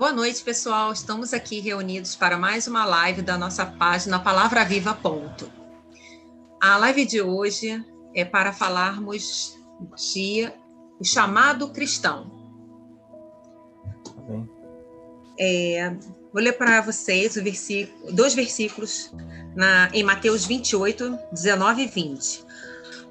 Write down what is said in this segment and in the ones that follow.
Boa noite, pessoal. Estamos aqui reunidos para mais uma live da nossa página Palavra Viva. A live de hoje é para falarmos de o chamado cristão. Amém. Vou ler para vocês dois versículos em Mateus 28, 19 e 20.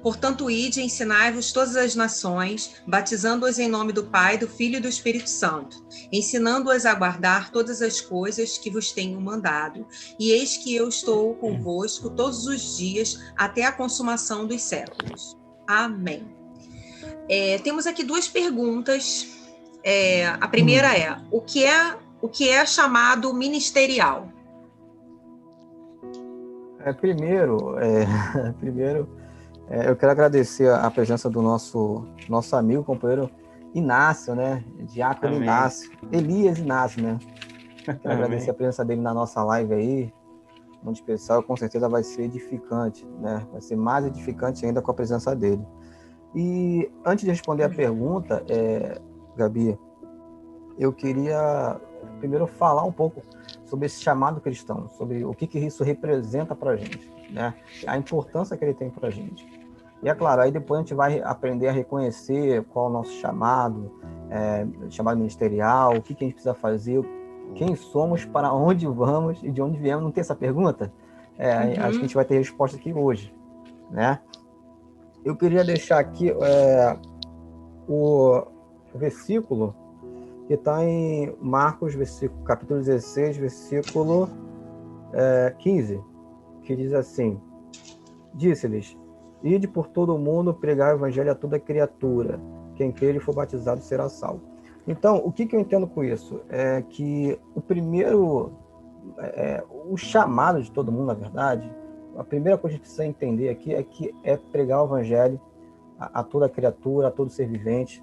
Portanto, ide e ensinai-vos todas as nações, batizando-as em nome do Pai, do Filho e do Espírito Santo, ensinando-as a guardar todas as coisas que vos tenho mandado. E eis que eu estou convosco todos os dias, até a consumação dos séculos. Amém. Temos aqui duas perguntas. A primeira é, o que é chamado ministerial? Primeiro, eu quero agradecer a presença do nosso amigo, companheiro Inácio, né? Diácono Amém. Inácio. Elias Inácio, né? Quero agradecer a presença dele na nossa live aí. Muito especial, com certeza vai ser edificante, né? Vai ser mais edificante ainda com a presença dele. E antes de responder a pergunta, Gabi, eu queria primeiro falar um pouco sobre esse chamado cristão, sobre o que isso representa para a gente, né? A importância que ele tem para a gente. E é claro, aí depois a gente vai aprender a reconhecer qual é o nosso chamado, chamado ministerial, o que a gente precisa fazer, quem somos, para onde vamos e de onde viemos. Não tem essa pergunta? Acho que a gente vai ter resposta aqui hoje, né? Eu queria deixar aqui o versículo que está em Marcos, capítulo 16, versículo 15, que diz assim: Disse-lhes, ide por todo o mundo, pregar o evangelho a toda criatura, quem crer e for batizado será salvo. Então, o que eu entendo com isso? É que o primeiro, o chamado de todo mundo, na verdade, a primeira coisa que a gente precisa entender aqui é pregar o evangelho a toda criatura, a todo ser vivente.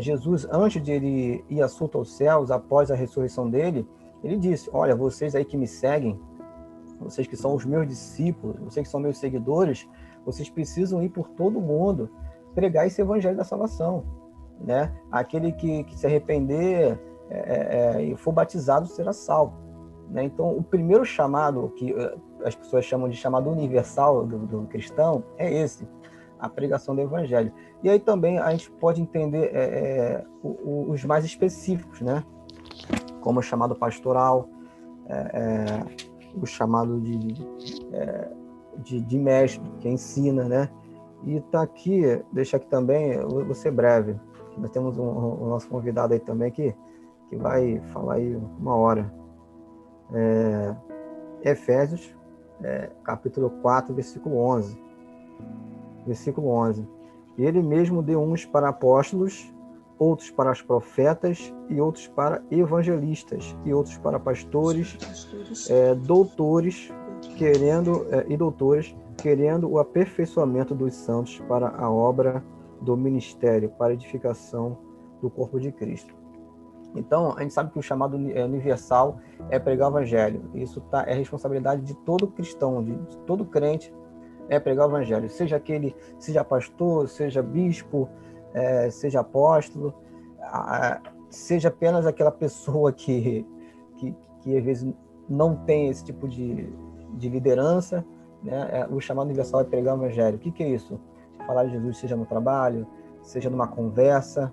Jesus, antes de ele ir assunto aos céus, após a ressurreição dele, ele disse: olha, vocês aí que me seguem, vocês que são os meus discípulos, vocês que são meus seguidores, vocês precisam ir por todo mundo, pregar esse evangelho da salvação, né? Aquele que se arrepender e for batizado será salvo, né? Então, o primeiro chamado, que as pessoas chamam de chamado universal do cristão, é esse: a pregação do evangelho. E aí também a gente pode entender os mais específicos, né? Como o chamado pastoral, o chamado de mestre, que ensina, né? E tá aqui, deixa aqui também, eu vou ser breve, nós temos o nosso convidado aí também que vai falar aí uma hora. Efésios, capítulo 4, versículo 11. Versículo 11. Ele mesmo deu uns para apóstolos, outros para os profetas, e outros para evangelistas, e outros para pastores, doutores, querendo o aperfeiçoamento dos santos para a obra do ministério, para a edificação do corpo de Cristo. Então, a gente sabe que o chamado universal é pregar o evangelho. Isso é responsabilidade de todo cristão, de todo crente, pregar o evangelho, seja pastor, seja bispo, seja apóstolo, seja apenas aquela pessoa que às vezes não tem esse tipo de liderança, né? O chamado universal é pregar o evangelho. O que é isso? Falar de Jesus, seja no trabalho, seja numa conversa,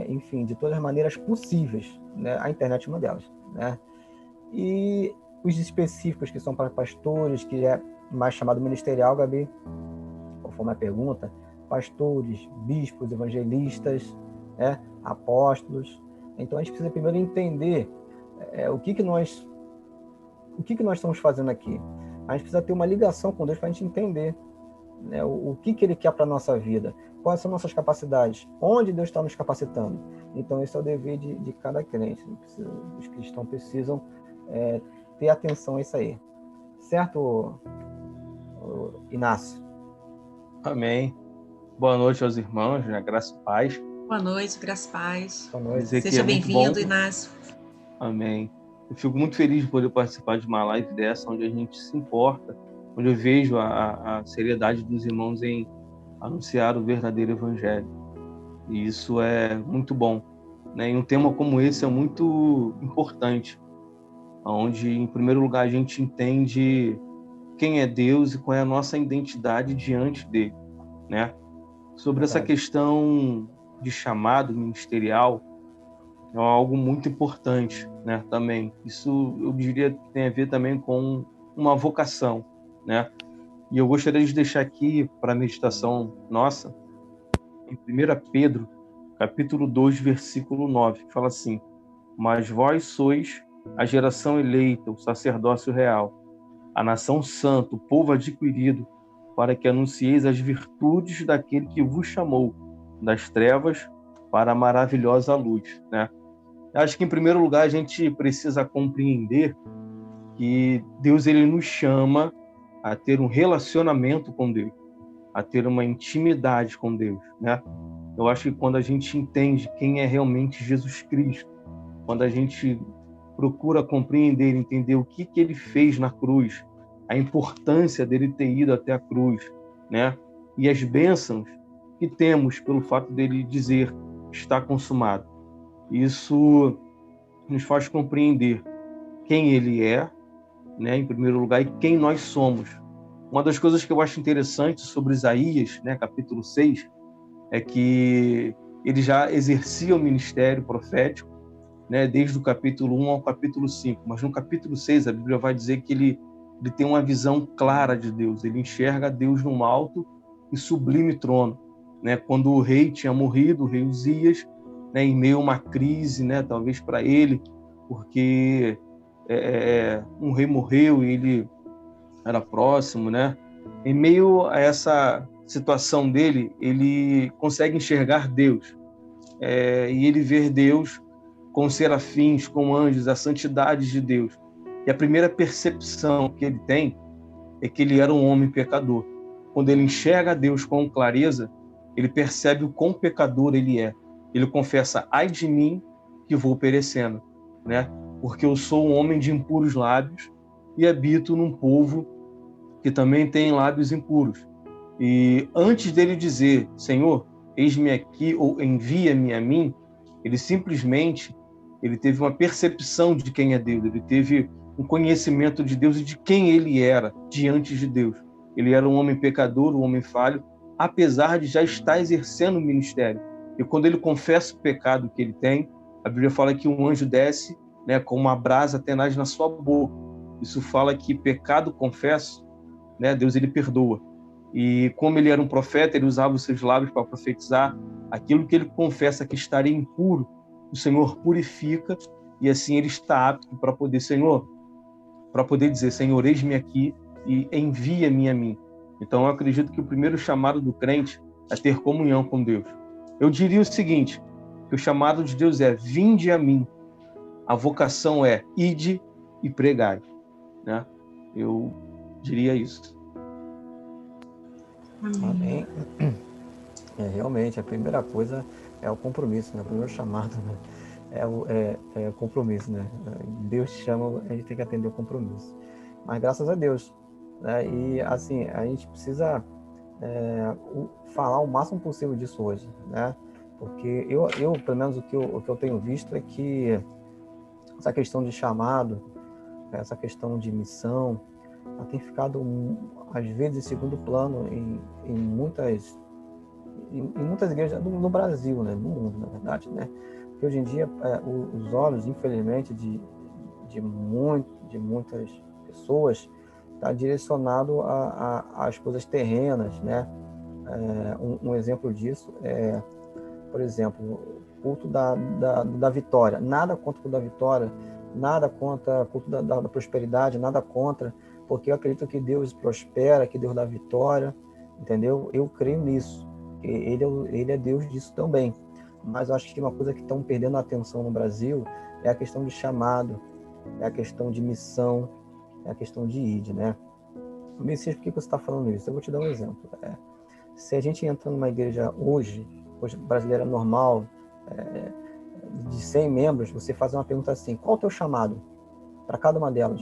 enfim, de todas as maneiras possíveis, né? A internet é uma delas, né? E os específicos que são para pastores, que é mais chamado ministerial, Gabi, conforme a pergunta: pastores, bispos, evangelistas, apóstolos. Então a gente precisa primeiro entender o que nós estamos fazendo aqui. A gente precisa ter uma ligação com Deus para a gente entender, né, o que ele quer para a nossa vida, quais são nossas capacidades, onde Deus está nos capacitando. Então esse é o dever de cada crente. Os cristãos precisam ter atenção a isso aí. Certo, Inácio? Amém. Boa noite aos irmãos, né? Graça e paz. Boa noite, graça e paz. Boa noite. Seja bem-vindo, Inácio. Amém. Eu fico muito feliz de poder participar de uma live dessa, onde a gente se importa, onde eu vejo a seriedade dos irmãos em anunciar o verdadeiro evangelho. E isso é muito bom. né? E um tema como esse é muito importante, onde, em primeiro lugar, a gente entende quem é Deus e qual é a nossa identidade diante dele, né? Sobre essa Verdade. questão de chamado ministerial, é algo muito importante, né? Também. Isso, eu diria que tem a ver também com uma vocação, né? E eu gostaria de deixar aqui para a meditação nossa, em 1 Pedro, capítulo 2, versículo 9, que fala assim: mas vós sois a geração eleita, o sacerdócio real, a nação santa, o povo adquirido, para que anuncieis as virtudes daquele que vos chamou das trevas para a maravilhosa luz, né? Acho que, em primeiro lugar, a gente precisa compreender que Deus, ele nos chama a ter um relacionamento com Deus, a ter uma intimidade com Deus, né? Eu acho que quando a gente entende quem é realmente Jesus Cristo, quando a gente procura compreender, entender o que ele fez na cruz, a importância dele ter ido até a cruz, né? E as bênçãos que temos pelo fato dele dizer está consumado. Isso nos faz compreender quem ele é, né, em primeiro lugar, e quem nós somos. Uma das coisas que eu acho interessante sobre Isaías, né, capítulo 6, é que ele já exercia o ministério profético, né, desde o capítulo 1 ao capítulo 5, mas no capítulo 6 a Bíblia vai dizer que ele tem uma visão clara de Deus, ele enxerga Deus num alto e sublime trono, né, quando o rei tinha morrido, o rei Uzias, né, em meio a uma crise, né, talvez para ele, porque um rei morreu e ele era próximo, né? Em meio a essa situação dele, ele consegue enxergar Deus, e ele ver Deus com serafins, com anjos, a santidade de Deus. E a primeira percepção que ele tem é que ele era um homem pecador. Quando ele enxerga Deus com clareza, ele percebe o quão pecador ele é. Ele confessa: ai de mim que vou perecendo, né? Porque eu sou um homem de impuros lábios e habito num povo que também tem lábios impuros. E antes dele dizer: Senhor, eis-me aqui, ou envia-me a mim, ele simplesmente teve uma percepção de quem é Deus, ele teve um conhecimento de Deus e de quem ele era diante de Deus. Ele era um homem pecador, um homem falho, apesar de já estar exercendo o ministério. E quando ele confessa o pecado que ele tem, a Bíblia fala que um anjo desce, né, com uma brasa tenaz na sua boca. Isso fala que pecado confesso, né, Deus ele perdoa. E como ele era um profeta, ele usava os seus lábios para profetizar aquilo que ele confessa que estaria impuro, o Senhor purifica, e assim ele está apto para poder, para poder dizer: Senhor, eis-me aqui e envia-me a mim. Então eu acredito que o primeiro chamado do crente é ter comunhão com Deus. Eu diria o seguinte, que o chamado de Deus é: vinde a mim. A vocação é: ide e pregai, né? Eu diria isso. Amém. Realmente, a primeira coisa é o compromisso, né? O primeiro chamado, né? É o compromisso, né? Deus te chama, a gente tem que atender o compromisso. Mas graças a Deus, né? E assim, a gente precisa falar o máximo possível disso hoje, né? Porque eu pelo menos o que eu tenho visto é que essa questão de chamado, essa questão de missão, ela tem ficado às vezes em segundo plano em muitas igrejas no Brasil, né? No mundo, na verdade, né? Porque hoje em dia os olhos, infelizmente, de muitas pessoas está direcionado às coisas terrenas, né? Um exemplo disso é, por exemplo, o culto da vitória. Nada contra o culto da vitória, nada contra o culto da prosperidade, nada contra, porque eu acredito que Deus prospera, que Deus dá vitória, entendeu? Eu creio nisso. Ele é Deus disso também. Mas eu acho que uma coisa que estão perdendo a atenção no Brasil é a questão de chamado, é a questão de missão, é a questão de id, né? Messias, por que você está falando isso? Eu vou te dar um exemplo. Se a gente entra numa igreja hoje brasileira normal, de 100 membros, você faz uma pergunta assim: qual é o teu chamado? Para cada uma delas,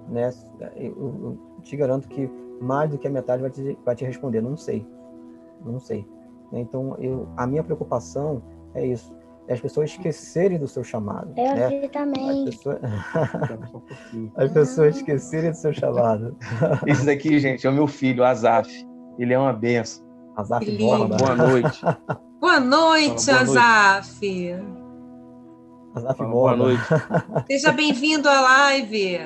né? Eu te garanto que mais do que a metade vai te responder: não sei. Então, a minha preocupação é isso, é as pessoas esquecerem do seu chamado. Eu né? vi também. As pessoas esquecerem do seu chamado. Esse daqui, gente, é o meu filho, Azaf. Ele é uma benção. Azaf Que Fala Borba. boa noite. Boa noite, Fala boa noite. Azaf. Azaf Fala boa Borba. noite. Seja bem-vindo à live.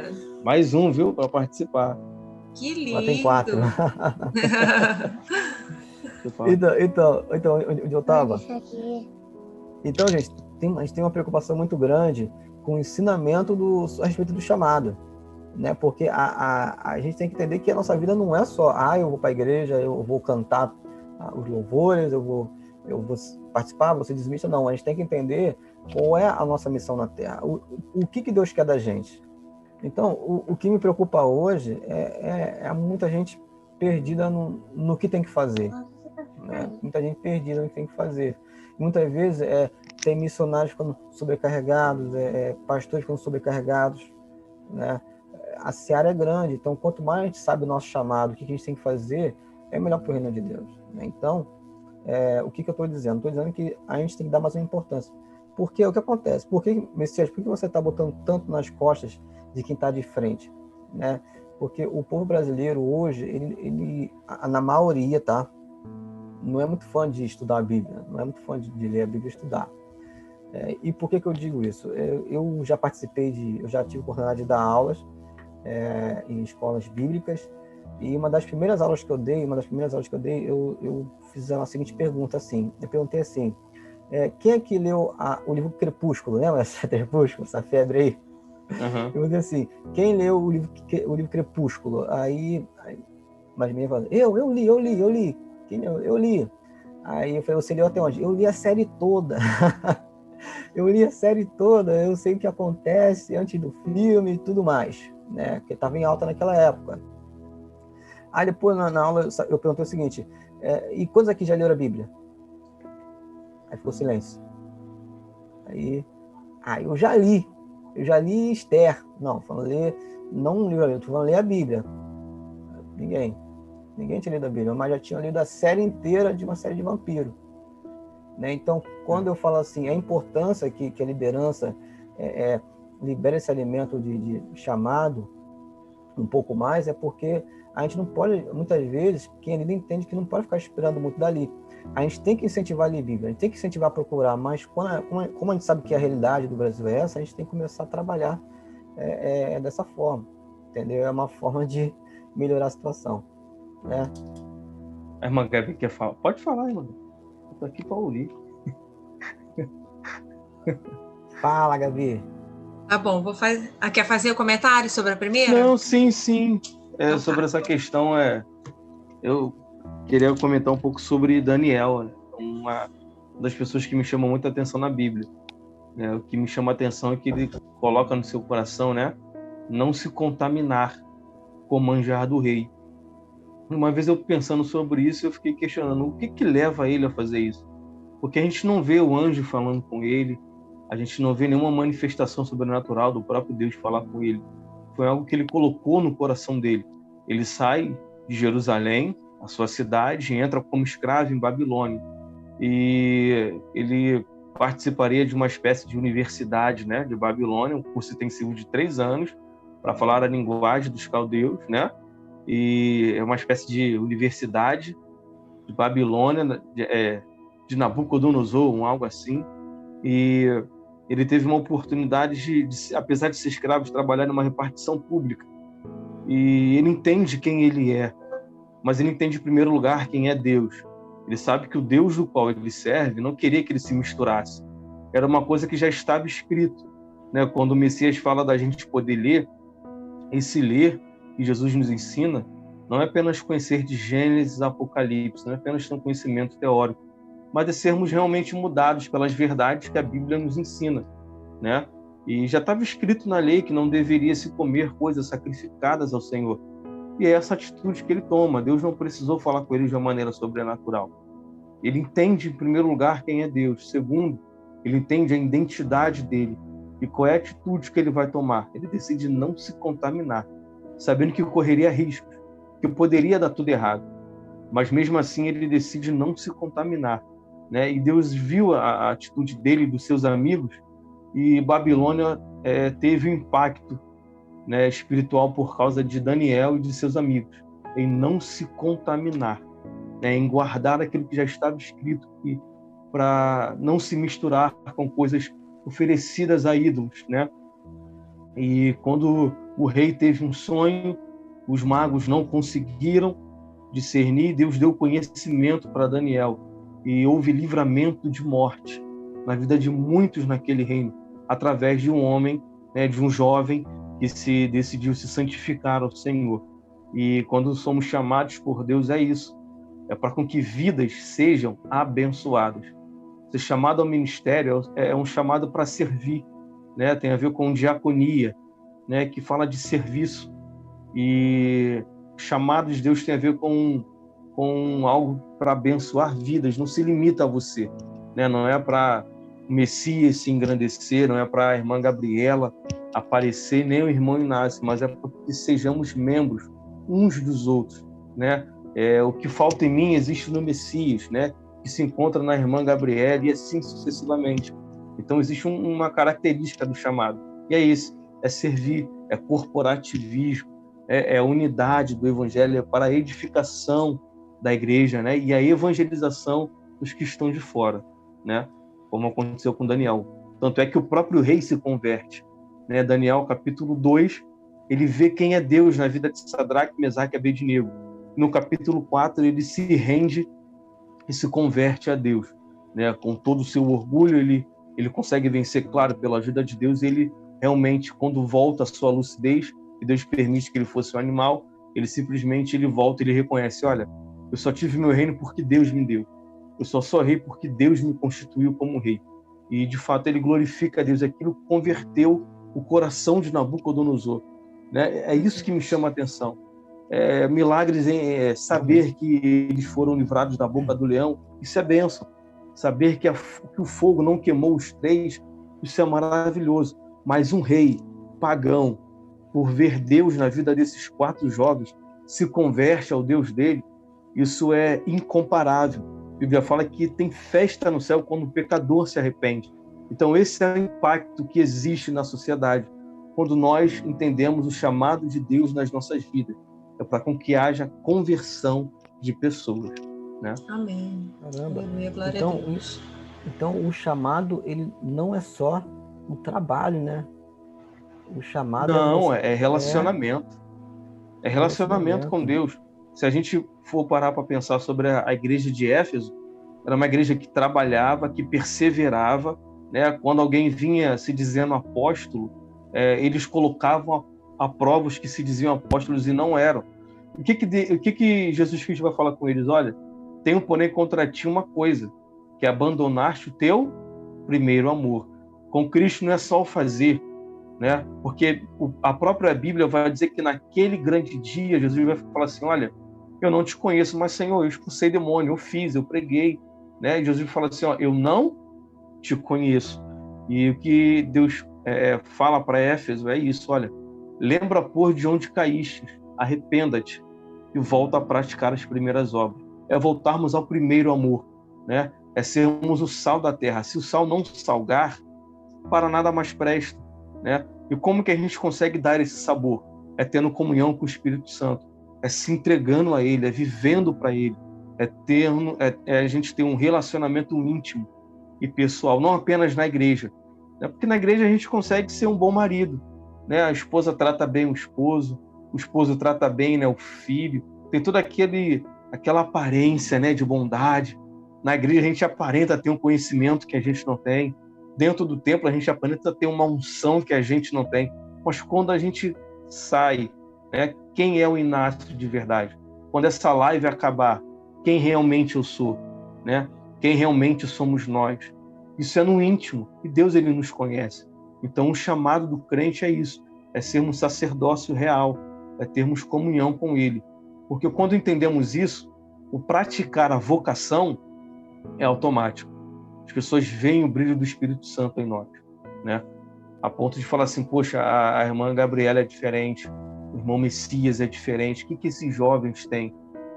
Mais um, viu, para participar. Que lindo. Lá tem 4. Então, onde eu estava? Isso aqui. Então, gente, a gente tem uma preocupação muito grande com o ensinamento a respeito do chamado, né? Porque a gente tem que entender que a nossa vida não é só, eu vou para a igreja, eu vou cantar os louvores, eu vou participar, vou ser dizimista. Não, a gente tem que entender qual é a nossa missão na Terra, o que Deus quer da gente. Então, o que me preocupa hoje é muita gente perdida no que tem que fazer. Né? Muita gente perdida no que tem que fazer. Muitas vezes tem missionários ficando sobrecarregados, pastores ficando sobrecarregados. Né? A seara é grande, então quanto mais a gente sabe o nosso chamado, o que a gente tem que fazer, é melhor para o reino de Deus. Né? Então, o que eu estou dizendo? Estou dizendo que a gente tem que dar mais uma importância. Porque o que acontece? Messias, por que você está botando tanto nas costas de quem está de frente? Né? Porque o povo brasileiro hoje, ele na maioria, tá? Não é muito fã de estudar a Bíblia, não é muito fã de ler a Bíblia e estudar. E por que eu digo isso? Eu já eu já tive a oportunidade de dar aulas em escolas bíblicas, e uma das primeiras aulas que eu dei, eu fiz a seguinte pergunta, assim, eu perguntei assim, quem é que leu o livro Crepúsculo, lembra essa Crepúsculo, essa febre aí? Uhum. Eu disse assim, quem leu o livro Crepúsculo? Aí mas minha falou, eu li. Eu li. Aí eu falei, você leu até onde? Eu li a série toda. Eu li a série toda, eu sei o que acontece antes do filme e tudo mais, né? Porque estava em alta naquela época. Aí depois, na aula, eu perguntei o seguinte, e quantos aqui já leram a Bíblia? Aí ficou silêncio. Aí eu já li Esther. Não li a Bíblia, eu tô falando ler a Bíblia. Ninguém tinha lido a Bíblia, mas já tinha lido a série inteira de uma série de vampiro. Né? Então, quando eu falo assim, a importância que a liderança libera esse alimento de chamado um pouco mais, é porque a gente não pode, muitas vezes, quem líder entende que não pode ficar esperando muito dali. A gente tem que incentivar a ler Bíblia, a gente tem que incentivar a procurar, mas como a gente sabe que a realidade do Brasil é essa, a gente tem que começar a trabalhar dessa forma, entendeu? É uma forma de melhorar a situação. Né? A irmã Gabi quer falar? Pode falar, irmã. Eu tô aqui para ouvir. Fala, Gabi. Tá bom, quer fazer o comentário sobre a primeira? Não, sim. Então, sobre essa questão, eu queria comentar um pouco sobre Daniel, né? Uma das pessoas que me chamam muita atenção na Bíblia. O que me chama a atenção é que ele coloca no seu coração, né, não se contaminar com o manjar do rei. Uma vez eu pensando sobre isso, eu fiquei questionando o que leva ele a fazer isso. Porque a gente não vê o anjo falando com ele, a gente não vê nenhuma manifestação sobrenatural do próprio Deus falar com ele. Foi algo que ele colocou no coração dele. Ele sai de Jerusalém, a sua cidade, e entra como escravo em Babilônia. E ele participaria de uma espécie de universidade, né, de Babilônia, um curso intensivo de 3 anos, para falar a linguagem dos caldeus, né? E é uma espécie de universidade de Babilônia, de Nabucodonosor, algo assim. E ele teve uma oportunidade de, apesar de ser escravo, de trabalhar numa repartição pública. E ele entende quem ele é, mas ele entende em primeiro lugar quem é Deus. Ele sabe que o Deus do qual ele serve não queria que ele se misturasse. Era uma coisa que já estava escrito, né? Quando o Messias fala da gente poder ler, esse ler que Jesus nos ensina não é apenas conhecer de Gênesis a Apocalipse, não é apenas ter um conhecimento teórico, mas é sermos realmente mudados pelas verdades que a Bíblia nos ensina, né? E já estava escrito na lei que não deveria se comer coisas sacrificadas ao Senhor. E é essa atitude que ele toma. Deus não precisou falar com ele de uma maneira sobrenatural. Ele entende, em primeiro lugar, quem é Deus. Segundo, ele entende a identidade dele. E qual é a atitude que ele vai tomar? Ele decide não se contaminar, sabendo que correria riscos, que poderia dar tudo errado. Mas mesmo assim ele decide não se contaminar. né? E Deus viu a atitude dele e dos seus amigos, e Babilônia teve um impacto, né, espiritual por causa de Daniel e de seus amigos, em não se contaminar, né, em guardar aquilo que já estava escrito, para não se misturar com coisas oferecidas a ídolos, né? E quando o rei teve um sonho, os magos não conseguiram discernir, Deus deu conhecimento para Daniel, e houve livramento de morte na vida de muitos naquele reino, através de um homem, né, de um jovem que decidiu se santificar ao Senhor. E quando somos chamados por Deus, é isso, é para com que vidas sejam abençoadas. Ser chamado ao ministério é um chamado para servir, né? Tem a ver com diaconia, né? Que fala de serviço. E chamado de Deus tem a ver com algo para abençoar vidas, não se limita a você, né? Não é para o Messias se engrandecer, não é para a irmã Gabriela aparecer, nem o irmão Inácio, mas é para que sejamos membros uns dos outros, né? O que falta em mim existe no Messias, né? Que se encontra na irmã Gabriela, e assim sucessivamente. Então existe uma característica do chamado, e é isso, é servir, é corporativismo, é a unidade do evangelho, é para a edificação da igreja, né? E a evangelização dos que estão de fora, né? Como aconteceu com Daniel. Tanto é que o próprio rei se converte, né? Daniel, capítulo 2, ele vê quem é Deus na vida de Sadraque, Mesaque e Abednego. No capítulo 4, ele se rende e se converte a Deus, né? Com todo o seu orgulho, ele consegue vencer, claro, pela ajuda de Deus. Ele realmente, quando volta à sua lucidez, e Deus permite que ele fosse um animal, ele simplesmente volta, ele reconhece: olha, eu só tive meu reino porque Deus me deu. Eu só sou rei porque Deus me constituiu como rei. E, de fato, ele glorifica a Deus. Aquilo converteu o coração de Nabucodonosor, né? É isso que me chama a atenção. Milagres em saber que eles foram livrados da boca do leão, isso é bênção. Saber que o fogo não queimou os três, isso é maravilhoso. Mas um rei pagão, por ver Deus na vida desses 4 jovens, se converte ao Deus dele, isso é incomparável. A Bíblia fala que tem festa no céu quando o pecador se arrepende. Então esse é o impacto que existe na sociedade, quando nós entendemos o chamado de Deus nas nossas vidas. É para que haja conversão de pessoas, né? Amém. Caramba. Aleluia, glória a Deus. Então o chamado, ele não é só um trabalho, né? O chamado não, é relacionamento. É relacionamento com Deus. Se a gente for parar para pensar sobre a igreja de Éfeso, era uma igreja que trabalhava, que perseverava, né? Quando alguém vinha se dizendo apóstolo, eles colocavam a prova os que se diziam apóstolos e não eram. O que Jesus Cristo vai falar com eles? Olha, tenho, porém, contra ti uma coisa, que abandonaste o teu primeiro amor. Com Cristo não é só o fazer, né? Porque a própria Bíblia vai dizer que naquele grande dia Jesus vai falar assim: olha, eu não te conheço, mas, Senhor, eu expulsei demônio, eu fiz, eu preguei, né? E Jesus fala assim: ó, eu não te conheço. E o que Deus fala para Éfeso é isso: olha, lembra, por de onde caíste, arrependa-te e volta a praticar as primeiras obras. É voltarmos ao primeiro amor, né? É sermos o sal da terra. Se o sal não salgar, para nada mais presta, né? E como que a gente consegue dar esse sabor? É tendo comunhão com o Espírito Santo, é se entregando a Ele, é vivendo para Ele, é a gente ter um relacionamento íntimo e pessoal, não apenas na igreja, né? Porque na igreja a gente consegue ser um bom marido, né? A esposa trata bem o esposo trata bem, né, o filho, tem toda aquela aparência, né, de bondade. Na igreja a gente aparenta ter um conhecimento que a gente não tem. Dentro do templo a gente aparenta ter uma unção que a gente não tem. Mas quando a gente sai, né, quem é o Inácio de verdade? Quando essa live acabar, quem realmente eu sou, né? Quem realmente somos nós? Isso é no íntimo, e Deus, ele nos conhece. Então o chamado do crente é isso, é sermos sacerdócio real, é termos comunhão com Ele. Porque quando entendemos isso, o praticar a vocação é automático. As pessoas veem o brilho do Espírito Santo em nós, né? A ponto de falar assim: poxa, a irmã Gabriela é diferente, o irmão Messias é diferente, o que esses jovens têm,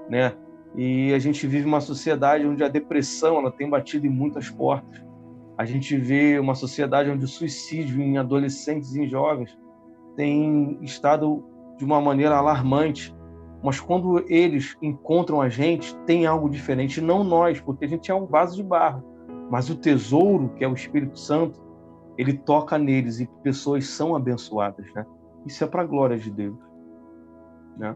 né? E a gente vive uma sociedade onde a depressão ela tem batido em muitas portas. A gente vê uma sociedade onde o suicídio em adolescentes e em jovens tem estado de uma maneira alarmante. Mas quando eles encontram a gente, tem algo diferente. Não nós, porque a gente é um vaso de barro. Mas o tesouro, que é o Espírito Santo, ele toca neles e pessoas são abençoadas, né? Isso é para a glória de Deus, né?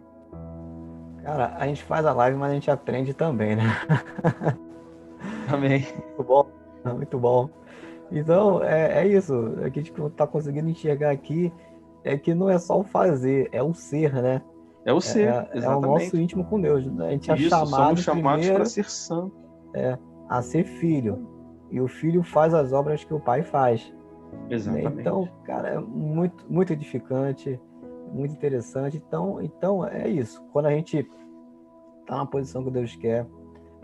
Cara, a gente faz a live, mas a gente aprende também, né? Amém. Muito bom, muito bom. Então, é isso. O que a gente está conseguindo enxergar aqui é que não é só o fazer, é o ser, né? É o ser, É o nosso íntimo com Deus. Né? A gente é chamado somos chamados primeiro para ser santo. A ser filho. E o filho faz as obras que o pai faz. Exatamente. Então, cara, é muito, muito edificante, muito interessante. Então, é isso. Quando a gente está na posição que Deus quer,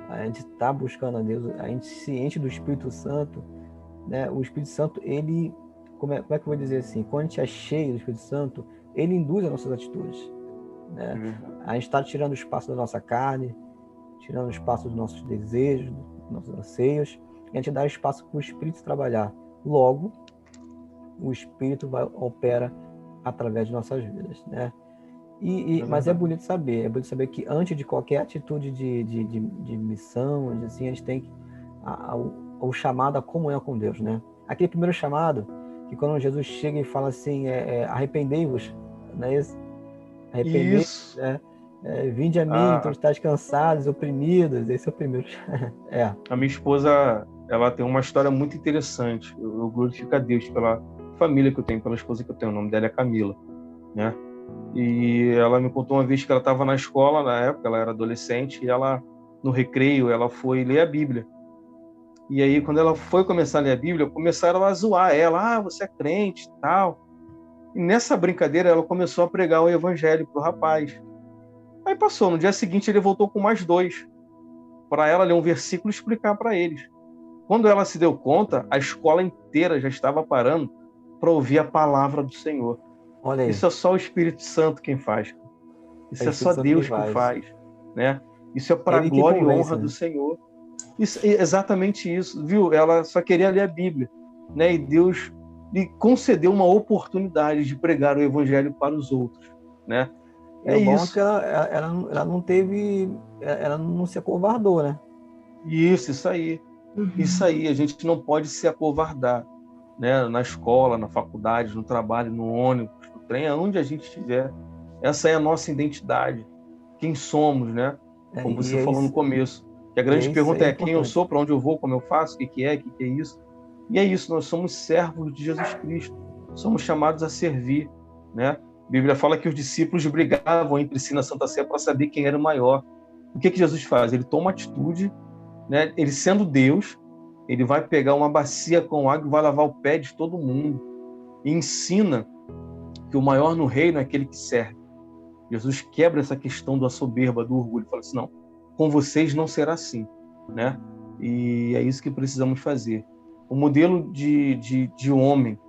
a gente está buscando a Deus, a gente se enche do Espírito Santo, né? O Espírito Santo, ele, como é que eu vou dizer assim? Quando a gente é cheio do Espírito Santo, ele induz as nossas atitudes, né? A gente está tirando o espaço da nossa carne, tirando o espaço dos nossos desejos, dos nossos anseios, e a gente dá espaço para o Espírito trabalhar. Logo, o Espírito opera através de nossas vidas, né? Mas é bonito saber que antes de qualquer atitude de missão, assim, a gente tem o chamado à comunhão com Deus, né? Aquele primeiro chamado, que quando Jesus chega e fala assim, arrependei-vos, não é isso? Arrependei-vos, né? Vinde a mim, todos estáis cansados, oprimidos, esse é o primeiro. A minha esposa, ela tem uma história muito interessante. Eu glorifico a Deus pela família que eu tenho, pela esposa que eu tenho. O nome dela é Camila, né? E ela me contou uma vez que ela estava na escola, na época, ela era adolescente, e ela, no recreio, ela foi ler a Bíblia. E aí, quando ela foi começar a ler a Bíblia, começaram a zoar ela. Você é crente e tal. E nessa brincadeira, ela começou a pregar o evangelho pro rapaz. Aí passou, no dia seguinte ele voltou com mais 2, para ela ler um versículo e explicar para eles. Quando ela se deu conta, a escola inteira já estava parando para ouvir a palavra do Senhor. Olha aí. Isso é só o Espírito Santo quem faz. Isso é só Deus que faz, né? Isso é para a glória e honra do Senhor. Isso, exatamente isso, viu? Ela só queria ler a Bíblia, né? E Deus lhe concedeu uma oportunidade de pregar o evangelho para os outros, né? É isso. Bom é que ela não teve, ela não se acovardou, né? Isso aí. Isso aí, a gente não pode se acovardar, né? Na escola, na faculdade, no trabalho, no ônibus, no trem, aonde a gente estiver. Essa é a nossa identidade. Quem somos, né? Como você falou no começo. Que a grande pergunta é quem eu sou, para onde eu vou, como eu faço, o que é isso. E é isso, nós somos servos de Jesus Cristo. Somos chamados a servir, né? A Bíblia fala que os discípulos brigavam entre si na Santa Ceia para saber quem era o maior. O que Jesus faz? Ele toma atitude, né? Ele sendo Deus, ele vai pegar uma bacia com água e vai lavar o pé de todo mundo. E ensina que o maior no reino é aquele que serve. Jesus quebra essa questão da soberba, do orgulho. Fala assim, não, com vocês não será assim, né? E é isso que precisamos fazer. O modelo de homem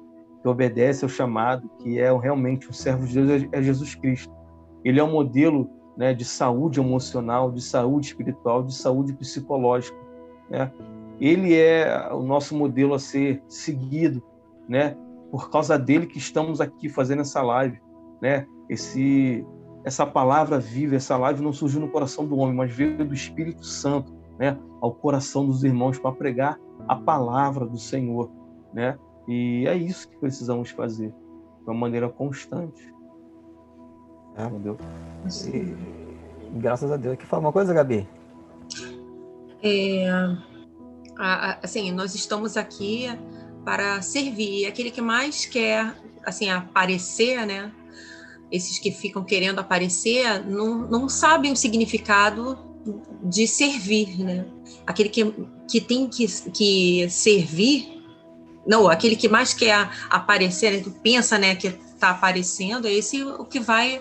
que obedece ao chamado, que é realmente um servo de Deus, é Jesus Cristo. Ele é um modelo, né, de saúde emocional, de saúde espiritual, de saúde psicológica, né? Ele é o nosso modelo a ser seguido, né? Por causa dele que estamos aqui fazendo essa live, né? Essa palavra viva, essa live não surgiu no coração do homem, mas veio do Espírito Santo, né? Ao coração dos irmãos para pregar a palavra do Senhor, né? E é isso que precisamos fazer, de uma maneira constante. Entendeu? E, graças a Deus. Quer falar uma coisa, Gabi? Assim, nós estamos aqui para servir. Aquele que mais quer, assim, aparecer, né? Esses que ficam querendo aparecer não sabem o significado de servir, né? Aquele que tem que servir, não, aquele que mais quer aparecer, pensa, né, que está aparecendo, é esse o que vai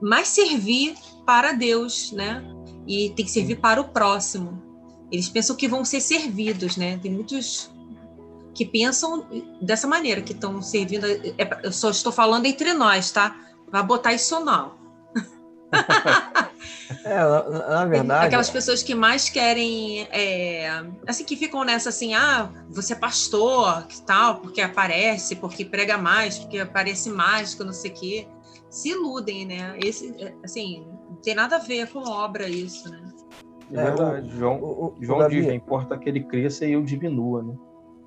mais servir para Deus, né? E tem que servir para o próximo. Eles pensam que vão ser servidos, né? Tem muitos que pensam dessa maneira, que estão servindo. Eu só estou falando entre nós, tá? Vai botar isso não. Na verdade... Aquelas pessoas que mais querem, assim, que ficam nessa assim, você é pastor, que tal, porque aparece, porque prega mais, porque aparece mais, que não sei o quê. Se iludem, né? Assim, não tem nada a ver com obra isso, né? É verdade. João Gabi, diz, não importa que ele cresça e eu diminua, né?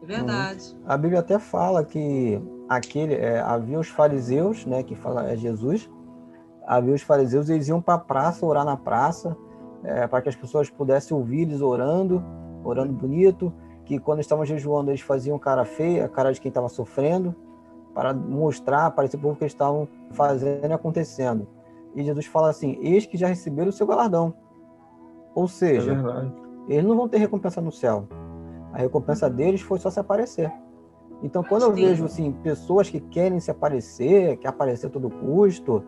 É verdade. A Bíblia até fala que havia os fariseus, né, que fala Jesus, havia os fariseus, eles iam para a praça, orar na praça, para que as pessoas pudessem ouvir eles orando bonito, que quando estavam jejuando eles faziam cara feia, a cara de quem estava sofrendo, para mostrar para esse povo que eles estavam fazendo e acontecendo. E Jesus fala assim, eis que já receberam o seu galardão. Ou seja, eles não vão ter recompensa no céu. A recompensa deles foi só se aparecer. Então, quando eu vejo assim, pessoas que querem se aparecer, que aparecer a todo custo,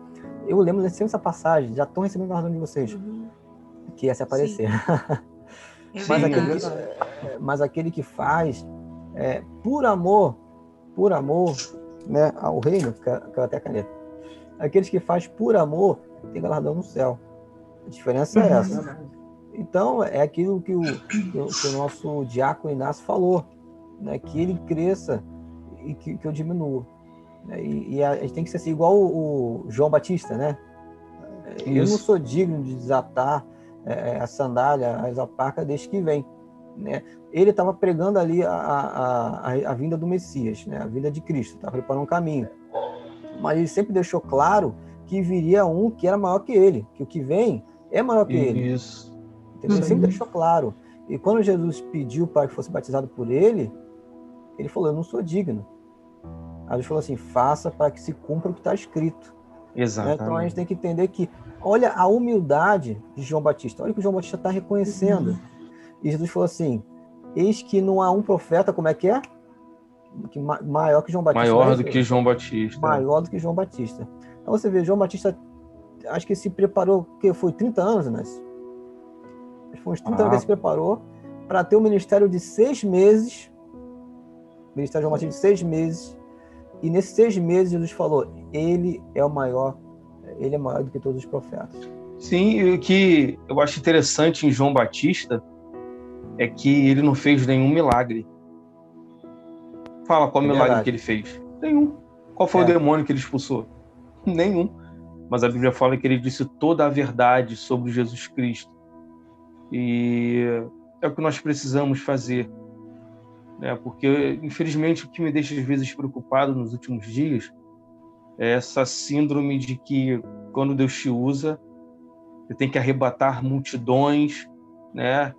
eu lembro sempre essa passagem, já estão recebendo o galardão de vocês, que é se aparecer. Mas aquele que faz por amor, né, ao reino, que eu até caneta. Aqueles que faz por amor, tem galardão no céu. A diferença é essa. Então, é aquilo que o nosso diácono Inácio falou, né? Que ele cresça e que eu diminua. E a gente tem que ser assim, igual o João Batista, né? Isso. Eu não sou digno de desatar a sandália, as alpacas desde que vem. Né? Ele estava pregando ali a vinda do Messias, né? A vinda de Cristo, estava preparando um caminho. Mas ele sempre deixou claro que viria um que era maior que ele, que o que vem é maior que ele. Isso. Ele sempre deixou claro. E quando Jesus pediu para que fosse batizado por ele falou, eu não sou digno. Aí ele falou assim, faça para que se cumpra o que está escrito. Exatamente. Então a gente tem que entender que, olha a humildade de João Batista, olha o que João Batista está reconhecendo. E Jesus falou assim, eis que não há um profeta, como é? Que maior que João Batista. Maior do que João Batista. Maior do que João Batista. Então você vê, João Batista, acho que se preparou, que foi 30 anos, né? Foi uns 30 anos que ele se preparou para ter um ministério de 6 meses. O ministério de João Batista de 6 meses. E nesses 6 meses Jesus falou, ele é maior do que todos os profetas. Sim, e o que eu acho interessante em João Batista é que ele não fez nenhum milagre. Fala qual milagre que ele fez. Nenhum. Qual foi o demônio que ele expulsou? Nenhum. Mas a Bíblia fala que ele disse toda a verdade sobre Jesus Cristo. E é o que nós precisamos fazer, né? Porque, infelizmente, o que me deixa às vezes preocupado nos últimos dias é essa síndrome de que, quando Deus te usa, você tem que arrebatar multidões, né?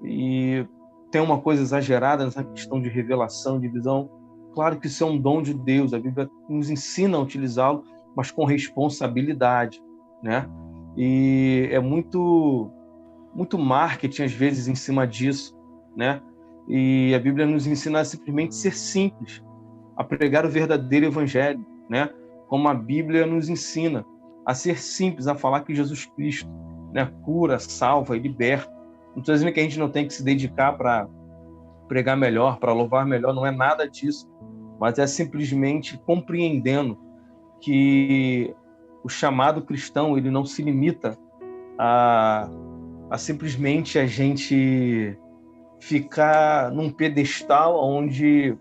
E tem uma coisa exagerada nessa questão de revelação, de visão. Claro que isso é um dom de Deus, a Bíblia nos ensina a utilizá-lo, mas com responsabilidade, né? E é muito marketing, às vezes, em cima disso, né? E a Bíblia nos ensina a simplesmente ser simples, a pregar o verdadeiro evangelho, né? Como a Bíblia nos ensina a ser simples, a falar que Jesus Cristo, né, cura, salva e liberta. Não estou dizendo que a gente não tem que se dedicar para pregar melhor, para louvar melhor, não é nada disso, mas é simplesmente compreendendo que o chamado cristão, ele não se limita a simplesmente a gente ficar num pedestal onde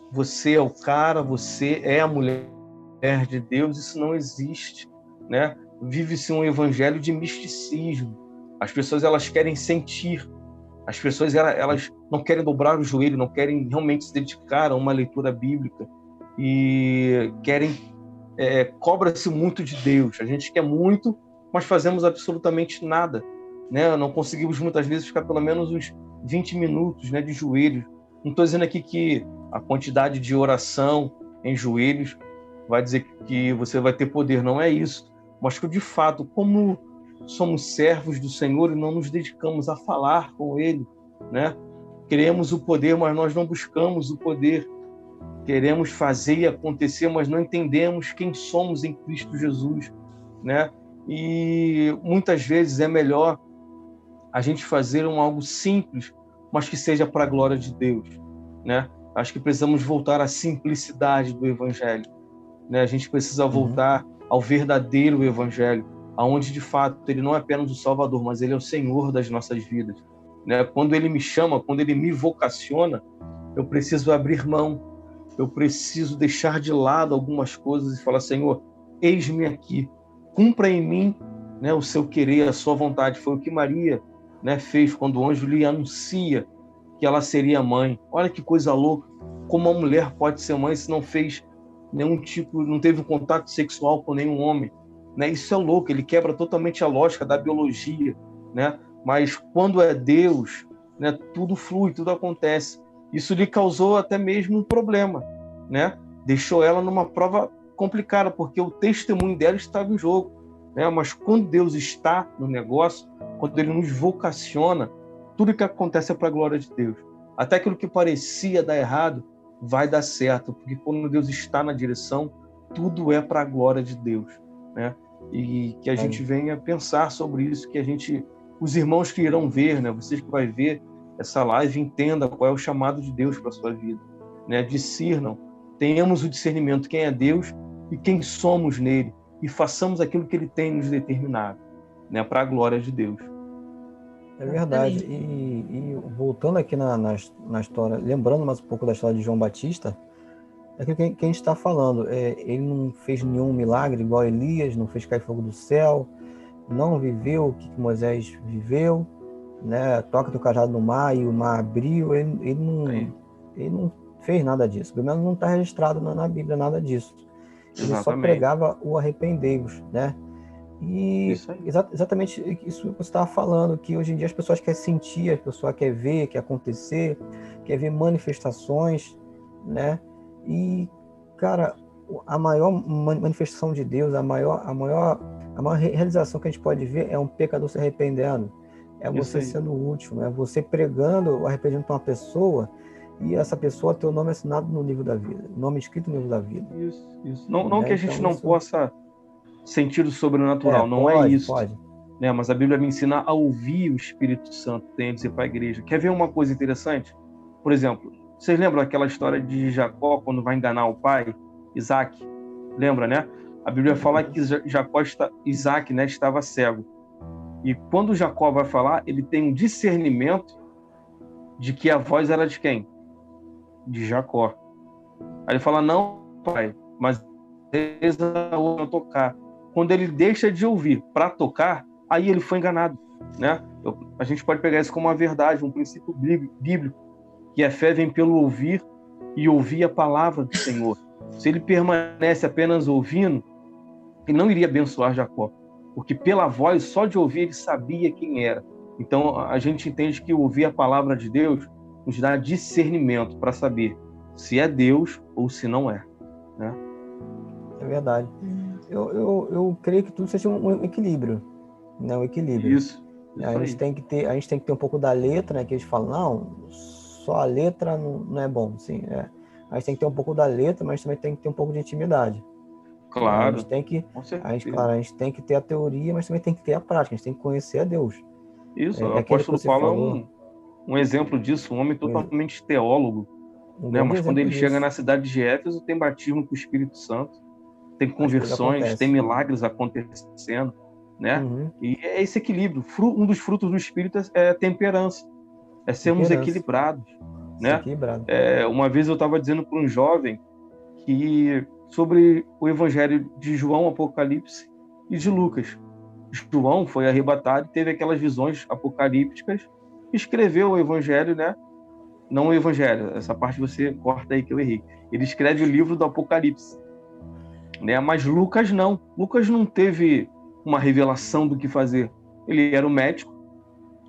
você é o cara, você é a mulher de Deus. Isso não existe, né? Vive-se um evangelho de misticismo. As pessoas, elas querem sentir. As pessoas, elas não querem dobrar o joelho, não querem realmente se dedicar a uma leitura bíblica e querem cobra-se muito de Deus. A gente quer muito, mas fazemos absolutamente nada, né? Não conseguimos muitas vezes ficar pelo menos uns 20 minutos, né, de joelhos. Não estou dizendo aqui que a quantidade de oração em joelhos vai dizer que você vai ter poder, não é isso. Mas que, de fato, como somos servos do Senhor e não nos dedicamos a falar com Ele, né? Queremos o poder, mas nós não buscamos o poder. Queremos fazer e acontecer, mas não entendemos quem somos em Cristo Jesus, né? E muitas vezes é melhor a gente fazer algo simples, mas que seja para a glória de Deus, né? Acho que precisamos voltar à simplicidade do Evangelho, né? A gente precisa voltar ao verdadeiro Evangelho, aonde de fato ele não é apenas o Salvador, mas ele é o Senhor das nossas vidas, né? Quando ele me chama, quando ele me vocaciona, eu preciso abrir mão, eu preciso deixar de lado algumas coisas e falar: Senhor, eis-me aqui, cumpra em mim, né, o seu querer, a sua vontade. Foi o que Maria, né, fez quando o anjo lhe anuncia que ela seria mãe. Olha que coisa louca, como uma mulher pode ser mãe se não fez nenhum tipo, não teve um contato sexual com nenhum homem, né? Isso é louco, ele quebra totalmente a lógica da biologia, né? Mas quando é Deus, né, tudo flui, tudo acontece. Isso lhe causou até mesmo um problema, né? Deixou ela numa prova complicada, porque o testemunho dela estava em jogo, né? Mas quando Deus está no negócio, quando ele nos vocaciona, tudo que acontece é para a glória de Deus. Até aquilo que parecia dar errado vai dar certo, porque quando Deus está na direção, tudo é para a glória de Deus, né? E que a gente venha pensar sobre isso, que a gente, os irmãos que irão ver, né? Vocês que vai ver essa live, entenda qual é o chamado de Deus para a sua vida, né? Discernam, tenhamos o discernimento quem é Deus e quem somos nele, e façamos aquilo que ele tem nos determinado, né? Para a glória de Deus. É verdade. E voltando aqui na história, lembrando mais um pouco da história de João Batista, é aquilo que a gente está falando. Ele não fez nenhum milagre igual a Elias, não fez cair fogo do céu, não viveu o que Moisés viveu, né? Toca do cajado no mar e o mar abriu. Ele não fez nada disso. Pelo menos não está registrado na Bíblia nada disso. Ele só pregava o arrependei-vos, né? E exatamente isso que você estava falando, que hoje em dia as pessoas querem sentir, as pessoas querem ver, quer acontecer, quer ver manifestações, né? E, cara, a maior manifestação de Deus, a maior realização que a gente pode ver é um pecador se arrependendo, é você sendo o último, é você pregando o arrependimento para uma pessoa e essa pessoa ter o nome assinado no livro da vida, nome escrito no livro da vida. Isso. Não, né? Que a gente então, não possa sentir o sobrenatural, não pode, é isso. Pode. Né? Mas a Bíblia me ensina a ouvir o Espírito Santo, tem a dizer para a igreja. Quer ver uma coisa interessante? Por exemplo, vocês lembram aquela história de Jacó quando vai enganar o pai, Isaac? Lembra, né? A Bíblia fala que Isaac, né, estava cego. E quando Jacó vai falar, ele tem um discernimento de que a voz era de quem? De Jacó. Aí ele fala: não, pai, mas eu tocar. Quando ele deixa de ouvir para tocar, aí ele foi enganado, né? A gente pode pegar isso como uma verdade, um princípio bíblico, que a fé vem pelo ouvir e ouvir a palavra do Senhor. Se ele permanece apenas ouvindo, ele não iria abençoar Jacó, porque pela voz, só de ouvir, ele sabia quem era. Então, a gente entende que ouvir a palavra de Deus nos dá discernimento para saber se é Deus ou se não é, né? É verdade. Eu creio que tudo seja um equilíbrio, né? Um equilíbrio. Isso a gente tem que ter um pouco da letra, né? Que eles falam, não, só a letra não é bom, sim. A gente tem que ter um pouco da letra, mas também tem que ter um pouco de intimidade. Claro. A gente tem que ter a teoria, mas também tem que ter a prática. A gente tem que conhecer a Deus. Isso. O apóstolo Paulo é um exemplo disso, um homem totalmente teólogo, né? Mas quando ele chega na cidade de Éfeso, tem batismo com o Espírito Santo, tem conversões, tem milagres acontecendo, né? Uhum. E é esse equilíbrio. Um dos frutos do Espírito é temperança, é sermos equilibrados, né? Uma vez eu estava dizendo para um jovem que sobre o Evangelho de João, Apocalipse e de Lucas. João foi arrebatado e teve aquelas visões apocalípticas, escreveu o Evangelho, né? Não o Evangelho, essa parte você corta aí que eu errei. Ele escreve o livro do Apocalipse, né? Mas Lucas não teve uma revelação do que fazer. Ele era um médico,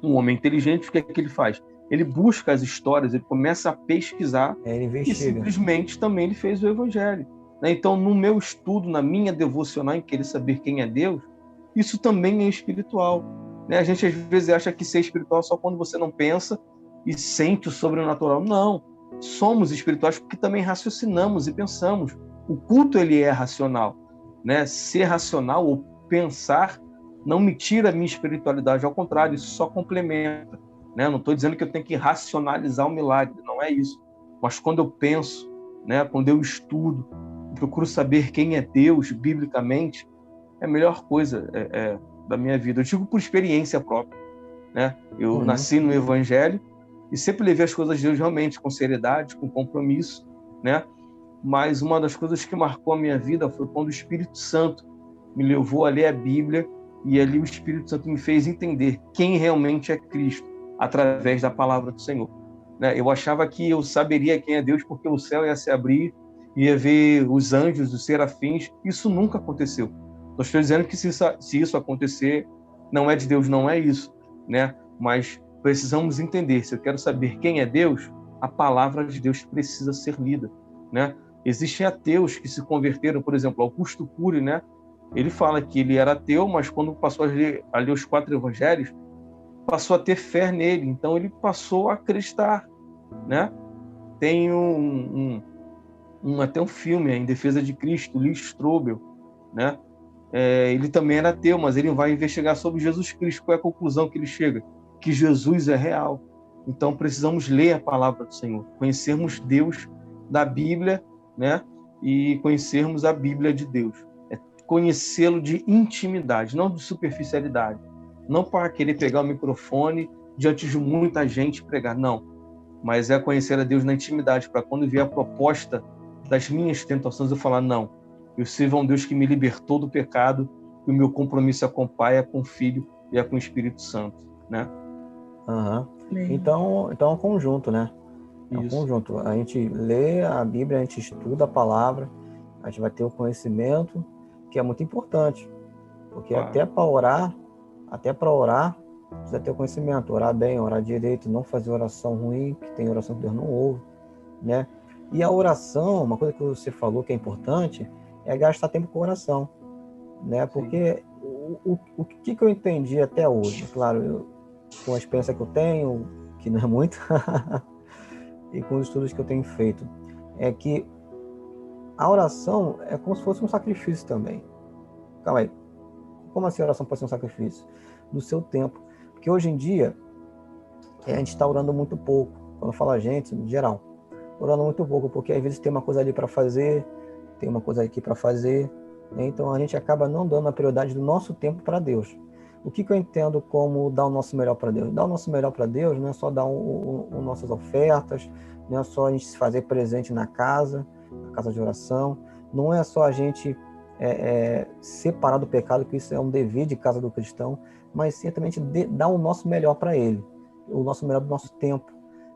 um homem inteligente. O que é que ele faz? Ele busca as histórias, ele começa a pesquisar e simplesmente também ele fez o Evangelho, né? Então, no meu estudo, na minha devocional, em querer saber quem é Deus, isso também é espiritual, né? A gente às vezes acha que ser espiritual só quando você não pensa e sente o sobrenatural. Não, somos espirituais porque também raciocinamos e pensamos. O culto, ele é racional, né? Ser racional ou pensar não me tira a minha espiritualidade, ao contrário, isso só complementa, né? Não estou dizendo que eu tenho que racionalizar o milagre, não é isso. Mas quando eu penso, né? Quando eu estudo, procuro saber quem é Deus biblicamente, é a melhor coisa da minha vida. Eu digo por experiência própria, né? Eu nasci no Evangelho e sempre levei as coisas de Deus realmente com seriedade, com compromisso, né? Mas uma das coisas que marcou a minha vida foi quando o Espírito Santo me levou a ler a Bíblia, e ali o Espírito Santo me fez entender quem realmente é Cristo através da palavra do Senhor, né? Eu achava que eu saberia quem é Deus porque o céu ia se abrir, ia ver os anjos, os serafins. Isso nunca aconteceu. Não estou dizendo que se isso acontecer, não é de Deus, não é isso, né? Mas precisamos entender, se eu quero saber quem é Deus, a palavra de Deus precisa ser lida, né? Existem ateus que se converteram, por exemplo, Augusto Cury, né? Ele fala que ele era ateu, mas quando passou a ler os 4 evangelhos, passou a ter fé nele, então ele passou a acreditar, né? Tem até um filme, Em Defesa de Cristo, Lee Strobel, né? Ele também era ateu, mas ele vai investigar sobre Jesus Cristo. Qual é a conclusão que ele chega? Que Jesus é real. Então precisamos ler a palavra do Senhor, conhecermos Deus da Bíblia, né? E conhecermos a Bíblia de Deus. É conhecê-lo de intimidade, não de superficialidade. Não para querer pegar o microfone diante de muita gente pregar, não. Mas é conhecer a Deus na intimidade, para quando vier a proposta das minhas tentações, eu falar, não, eu sirvo a um Deus que me libertou do pecado, e o meu compromisso acompanha com o Filho e é com o Espírito Santo, né? Então é um conjunto, né? É um conjunto. A gente lê a Bíblia, a gente estuda a palavra, a gente vai ter o conhecimento, que é muito importante. Porque até para orar, precisa ter o conhecimento. Orar bem, orar direito, não fazer oração ruim, que tem oração que Deus não ouve, né? E a oração, uma coisa que você falou que é importante, é gastar tempo com oração, né? Porque o que eu entendi até hoje, claro, com a experiência que eu tenho, que não é muito, e com os estudos que eu tenho feito, é que a oração é como se fosse um sacrifício também. Calma aí. Como assim a oração pode ser um sacrifício? Do seu tempo. Porque hoje em dia, a gente está orando muito pouco. Quando fala a gente, no geral, orando muito pouco, porque às vezes tem uma coisa ali para fazer, tem uma coisa aqui para fazer, né? Então a gente acaba não dando a prioridade do nosso tempo para Deus. O que eu entendo como dar o nosso melhor para Deus? Dar o nosso melhor para Deus não é só dar nossas ofertas, não é só a gente se fazer presente na casa de oração, não é só a gente separar do pecado, que isso é um dever de casa do cristão, mas certamente dar o nosso melhor para Ele, o nosso melhor do nosso tempo,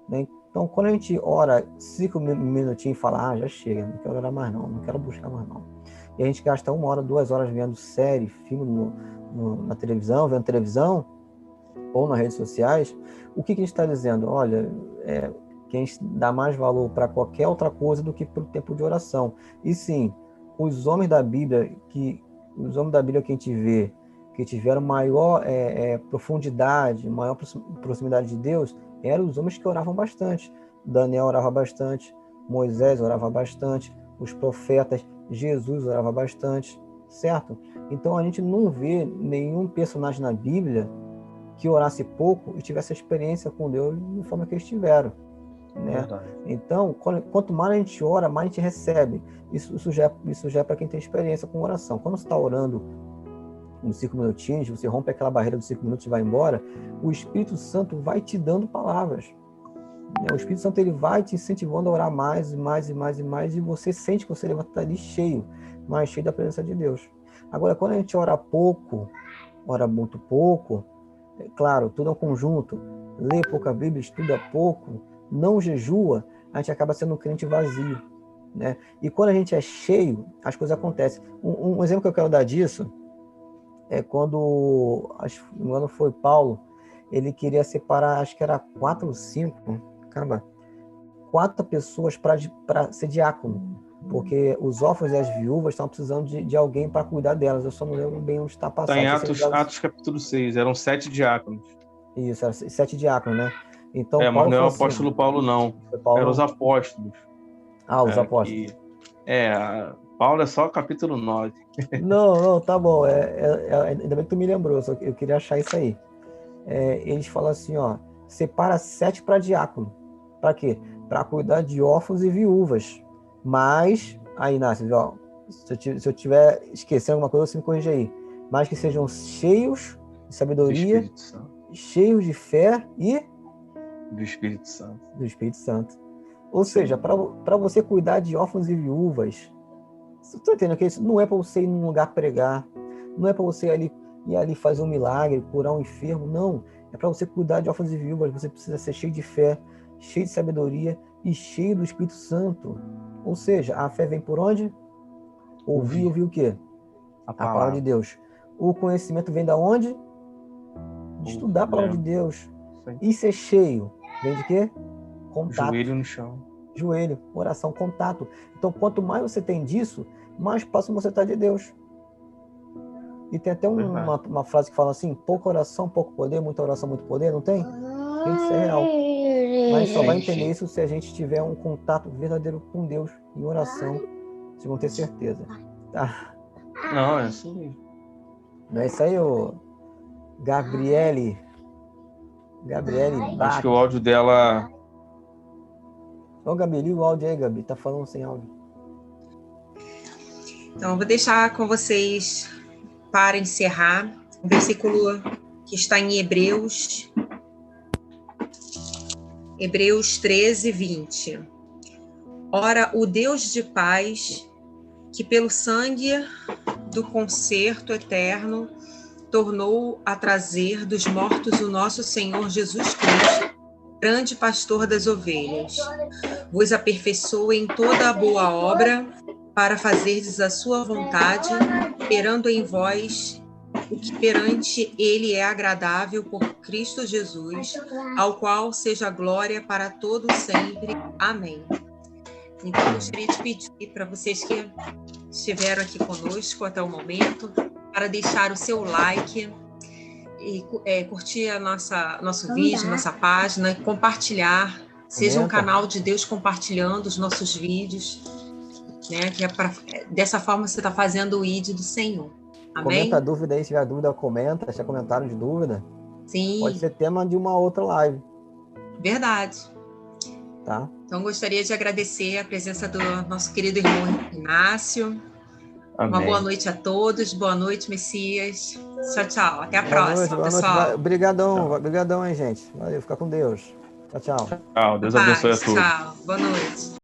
né? Então, quando a gente ora 5 minutinhos e fala, já chega, não quero orar mais não quero buscar mais não, e a gente gasta 1 hora, 2 horas vendo série, filme na televisão, vendo televisão, ou nas redes sociais, o que a gente está dizendo? Olha, que a gente dá mais valor para qualquer outra coisa do que para o tempo de oração. E sim, os homens da Bíblia que a gente vê, que tiveram maior profundidade, maior proximidade de Deus, eram os homens que oravam bastante. Daniel orava bastante, Moisés orava bastante, os profetas, Jesus orava bastante, certo? Então a gente não vê nenhum personagem na Bíblia que orasse pouco e tivesse a experiência com Deus da forma que eles tiveram, né? Então, quanto mais a gente ora, mais a gente recebe. Isso já é para quem tem experiência com oração. Quando você está orando uns 5 minutinhos, você rompe aquela barreira dos 5 minutos e vai embora, o Espírito Santo vai te dando palavras. O Espírito Santo ele vai te incentivando a orar mais e mais e mais e mais, e você sente que você vai estar ali cheio da presença de Deus. Agora, quando a gente ora pouco, ora muito pouco, claro, tudo é um conjunto, lê pouca Bíblia, estuda pouco, não jejua, a gente acaba sendo um crente vazio, né? E quando a gente é cheio, as coisas acontecem. Um exemplo que eu quero dar disso é quando, acho que não foi Paulo, ele queria separar, acho que era 4 ou 5, 4 pessoas para ser diácono, porque os órfãos e as viúvas estavam precisando de alguém para cuidar delas. Eu só não lembro bem onde está passando. Está em Atos capítulo 6, eram 7 diáconos. Isso, eram 7 diáconos, né? Então, mas Paulo não é o assim, apóstolo Paulo, não. Eram os apóstolos. Os apóstolos. Paulo é só capítulo 9. Não, tá bom. Ainda bem que tu me lembrou, só que eu queria achar isso aí. Eles falam assim, separa 7 para diácono. Para quê? Para cuidar de órfãos e viúvas. Mas, aí, Inácio, Se eu tiver esquecendo alguma coisa, você me corrige aí. Mas que sejam cheios de sabedoria, cheios de fé e do Espírito Santo. Do Espírito Santo. Ou seja, para você cuidar de órfãos e viúvas, você está entendendo que isso não é para você ir num lugar pregar, não é para você ir ali fazer um milagre, curar um enfermo, não. É para você cuidar de órfãos e viúvas, você precisa ser cheio de fé, cheio de sabedoria e cheio do Espírito Santo. Ou seja, a fé vem por onde? Ouvir o quê? A palavra de Deus. O conhecimento vem da onde? De estudar a palavra de Deus. E ser cheio vem de quê? Contato. Joelho no chão. Joelho, oração, contato. Então, quanto mais você tem disso, mais próximo você está de Deus. E tem até uma frase que fala assim: pouca oração, pouco poder, muita oração, muito poder, não tem? Isso é real. Mas só vai entender isso se a gente tiver um contato verdadeiro com Deus em oração. Vocês vão ter certeza. Tá? Não, é isso mesmo. Não é isso aí, ô Gabriele Acho que o áudio dela... Ô, Gabi, liga o áudio aí, Gabi. Tá falando sem áudio. Então, eu vou deixar com vocês, para encerrar, um versículo que está em Hebreus 13, 20. Ora, o Deus de paz, que pelo sangue do concerto eterno tornou a trazer dos mortos o nosso Senhor Jesus Cristo, grande pastor das ovelhas, vos aperfeiçoe em toda a boa obra, para fazerdes a sua vontade, esperando em vós o que perante ele é agradável por Cristo Jesus, ao qual seja glória para todo sempre. Amém. Então, eu gostaria de pedir para vocês que estiveram aqui conosco até o momento, para deixar o seu like e curtir nosso vídeo, nossa página, compartilhar. Seja um canal de Deus compartilhando os nossos vídeos, né? Que dessa forma você está fazendo o ID do Senhor. Amém? Comenta a dúvida aí, se tiver dúvida, comenta. Se tiver comentário de dúvida, sim, pode ser tema de uma outra live. Verdade. Tá? Então, gostaria de agradecer a presença do nosso querido irmão Inácio. Amém. Uma boa noite a todos. Boa noite, Messias. Tchau, tchau. Até a próxima, pessoal. Obrigadão, hein, gente. Valeu, fica com Deus. Tchau, tchau. Tchau, Deus abençoe a todos. Tchau, boa noite.